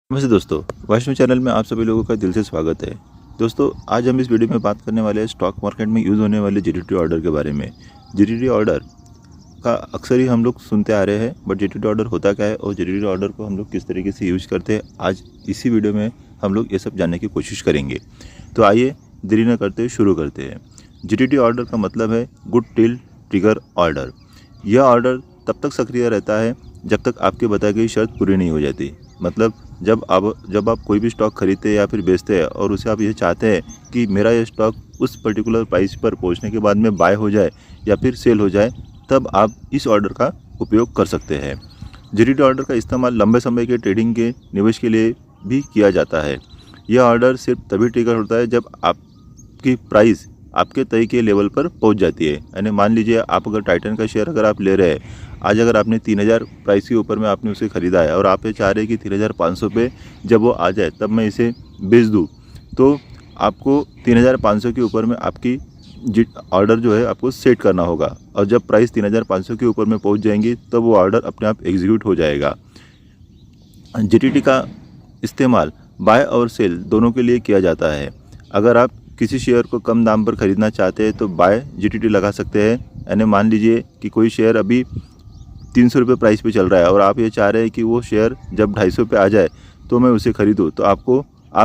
नमस्ते दोस्तों, वैष्णव चैनल में आप सभी लोगों का दिल से स्वागत है। दोस्तों, आज हम इस वीडियो में बात करने वाले हैं स्टॉक मार्केट में यूज़ होने वाले जीटीटी ऑर्डर के बारे में। जीटीटी ऑर्डर का अक्सर ही हम लोग सुनते आ रहे हैं, बट जीटीटी ऑर्डर होता क्या है और जीटीटी ऑर्डर को हम लोग किस तरीके से यूज़ करते हैं, आज इसी वीडियो में हम लोग ये सब जानने की कोशिश करेंगे। तो आइए देरी न करते हुए शुरू करते हैं। जीटीटी ऑर्डर का मतलब है गुड टिल ट्रिगर ऑर्डर। यह ऑर्डर तब तक सक्रिय रहता है जब तक आपके बताई गई शर्त पूरी नहीं हो जाती। मतलब जब आप कोई भी स्टॉक खरीदते हैं या फिर बेचते हैं और उसे आप ये चाहते हैं कि मेरा ये स्टॉक उस पर्टिकुलर प्राइस पर पहुंचने के बाद में बाय हो जाए या फिर सेल हो जाए, तब आप इस ऑर्डर का उपयोग कर सकते हैं। जीटीटी ऑर्डर का इस्तेमाल लंबे समय के ट्रेडिंग के निवेश के लिए भी किया जाता है। यह ऑर्डर सिर्फ तभी ट्रिगर होता है जब आपकी प्राइस आपके तय के लेवल पर पहुंच जाती है। यानी मान लीजिए आप अगर टाइटन का शेयर अगर आप ले रहे हैं, आज अगर आपने 3000 प्राइस के ऊपर में आपने उसे ख़रीदा है और आप ये चाह रहे हैं कि 3500 पे जब वो आ जाए तब मैं इसे बेच दूँ, तो आपको 3500 के ऊपर में आपकी ऑर्डर जो है आपको सेट करना होगा। और जब प्राइस 3500 के ऊपर में पहुंच जाएंगी तब वो ऑर्डर अपने आप एग्जीक्यूट हो जाएगा। जीटीटी का इस्तेमाल बाय और सेल दोनों के लिए किया जाता है। अगर आप किसी शेयर को कम दाम पर ख़रीदना चाहते हैं तो बाय जीटीटी लगा सकते हैं। यानी मान लीजिए कि कोई शेयर अभी 300 रुपये प्राइस पे चल रहा है और आप ये चाह रहे हैं कि वो शेयर जब 250 पे आ जाए तो मैं उसे ख़रीदूँ, तो आप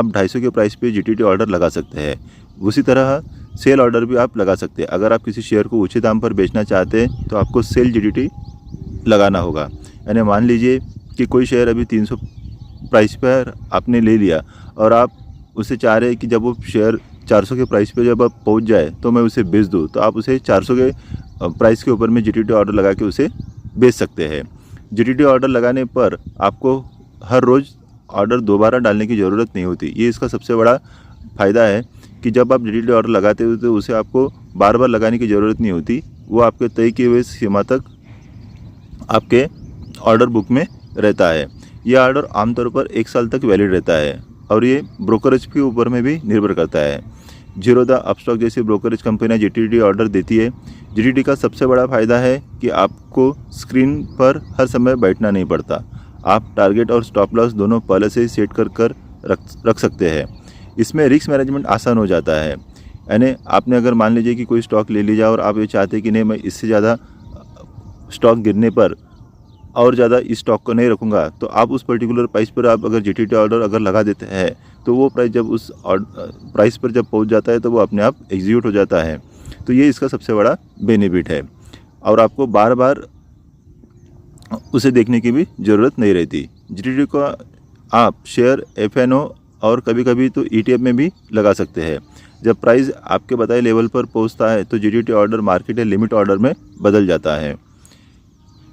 250 के प्राइस पे जीटीटी ऑर्डर लगा सकते हैं। उसी तरह सेल ऑर्डर भी आप लगा सकते हैं। अगर आप किसी शेयर को ऊँचे दाम पर बेचना चाहते हैं तो आपको सेल जीटीटी लगाना होगा। यानी मान लीजिए कि कोई शेयर अभी 300 प्राइस पर आपने ले लिया और आप उसे चाह रहे हैं कि जब वो शेयर 400 के प्राइस पे जब आप पहुंच जाए तो मैं उसे बेच दूँ, तो आप उसे 400 के प्राइस के ऊपर में जीटीटी ऑर्डर लगा के उसे बेच सकते हैं। जीटीटी ऑर्डर लगाने पर आपको हर रोज़ ऑर्डर दोबारा डालने की ज़रूरत नहीं होती। ये इसका सबसे बड़ा फ़ायदा है कि जब आप जीटीटी ऑर्डर लगाते हो तो उसे आपको बार बार लगाने की ज़रूरत नहीं होती। वो आपके तय किए हुए सीमा तक आपके ऑर्डर बुक में रहता है। यह ऑर्डर आमतौर पर 1 साल तक वैलिड रहता है और ये ब्रोकरेज के ऊपर में भी निर्भर करता है। जीरोधा, अपस्टॉक जैसी ब्रोकरेज कंपनियां जीटीटी ऑर्डर देती है। जीटीटी का सबसे बड़ा फ़ायदा है कि आपको स्क्रीन पर हर समय बैठना नहीं पड़ता। आप टारगेट और स्टॉप लॉस दोनों पहले से ही सेट कर रख सकते हैं। इसमें रिस्क मैनेजमेंट आसान हो जाता है। यानी आपने अगर मान लीजिए कि कोई स्टॉक ले लिया और आप ये चाहते हैं कि नहीं, मैं इससे ज़्यादा स्टॉक गिरने पर और ज़्यादा इस स्टॉक को नहीं रखूँगा, तो आप उस पर्टिकुलर प्राइस पर आप अगर जीटीटी ऑर्डर अगर लगा देते हैं तो वो प्राइस जब उस प्राइस पर जब पहुंच जाता है तो वो अपने आप एग्जीक्यूट हो जाता है। तो ये इसका सबसे बड़ा बेनिफिट है और आपको बार बार उसे देखने की भी ज़रूरत नहीं रहती। जीटीटी को आप शेयर, एफएनओ और कभी कभी तो ईटीएफ में भी लगा सकते हैं। जब प्राइस आपके बताए लेवल पर पहुंचता है तो जीटीटी ऑर्डर मार्केट या लिमिट ऑर्डर में बदल जाता है।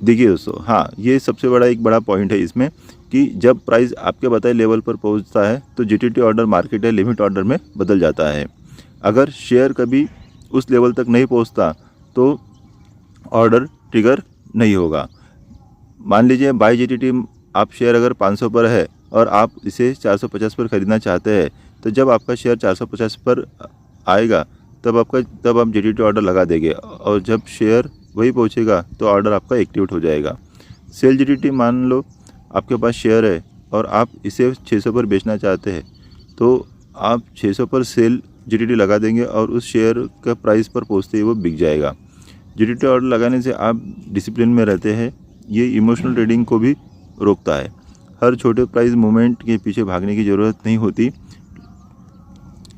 देखिए दोस्तों, हाँ, ये सबसे बड़ा पॉइंट है इसमें कि जब प्राइस आपके बताए लेवल पर पहुंचता है तो जीटीटी ऑर्डर मार्केट या लिमिट ऑर्डर में बदल जाता है। अगर शेयर कभी उस लेवल तक नहीं पहुंचता तो ऑर्डर ट्रिगर नहीं होगा। मान लीजिए बाय जीटीटी आप शेयर अगर 500 पर है और आप इसे 450 पर ख़रीदना चाहते हैं, तो जब आपका शेयर 450 पर आएगा तब आप जीटीटी ऑर्डर लगा देंगे और जब शेयर वही पहुंचेगा तो ऑर्डर आपका एक्टिवेट हो जाएगा। सेल जीटीटी, मान लो आपके पास शेयर है और आप इसे 600 पर बेचना चाहते हैं, तो आप 600 पर सेल जीटीटी लगा देंगे और उस शेयर का प्राइस पर पहुंचते ही वो बिक जाएगा। जीटीटी ऑर्डर लगाने से आप डिसिप्लिन में रहते हैं। ये इमोशनल ट्रेडिंग को भी रोकता है। हर छोटे प्राइस मूवमेंट के पीछे भागने की ज़रूरत नहीं होती।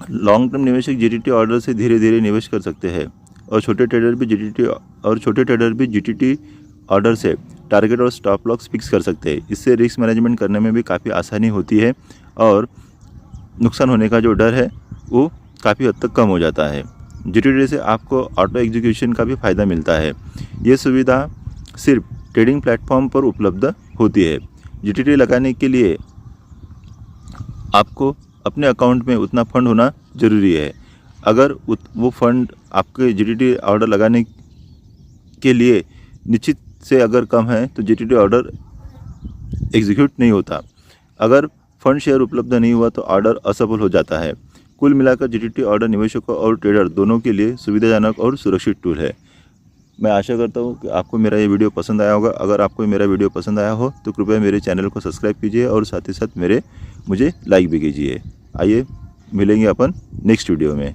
लॉन्ग टर्म निवेशक जीटीटी ऑर्डर से धीरे धीरे निवेश कर सकते हैं और छोटे ट्रेडर भी जीटीटी ऑर्डर से टारगेट और स्टॉप लॉस फिक्स कर सकते हैं। इससे रिस्क मैनेजमेंट करने में भी काफ़ी आसानी होती है और नुकसान होने का जो डर है वो काफ़ी हद तक कम हो जाता है। जीटीटी से आपको ऑटो एग्जीक्यूशन का भी फ़ायदा मिलता है। ये सुविधा सिर्फ ट्रेडिंग प्लेटफॉर्म पर उपलब्ध होती है। जीटीटी लगाने के लिए आपको अपने अकाउंट में उतना फंड होना ज़रूरी है। अगर वो फंड आपके जीटीटी ऑर्डर लगाने के लिए निश्चित से अगर कम है तो जीटीटी ऑर्डर एग्जीक्यूट नहीं होता। अगर फंड शेयर उपलब्ध नहीं हुआ तो ऑर्डर असफल हो जाता है। कुल मिलाकर जीटीटी ऑर्डर निवेशकों और ट्रेडर दोनों के लिए सुविधाजनक और सुरक्षित टूल है। मैं आशा करता हूँ कि आपको मेरा ये वीडियो पसंद आया होगा। अगर आपको मेरा वीडियो पसंद आया हो तो कृपया मेरे चैनल को सब्सक्राइब कीजिए और साथ ही साथ मुझे लाइक भी कीजिए। आइए मिलेंगे अपन नेक्स्ट वीडियो में।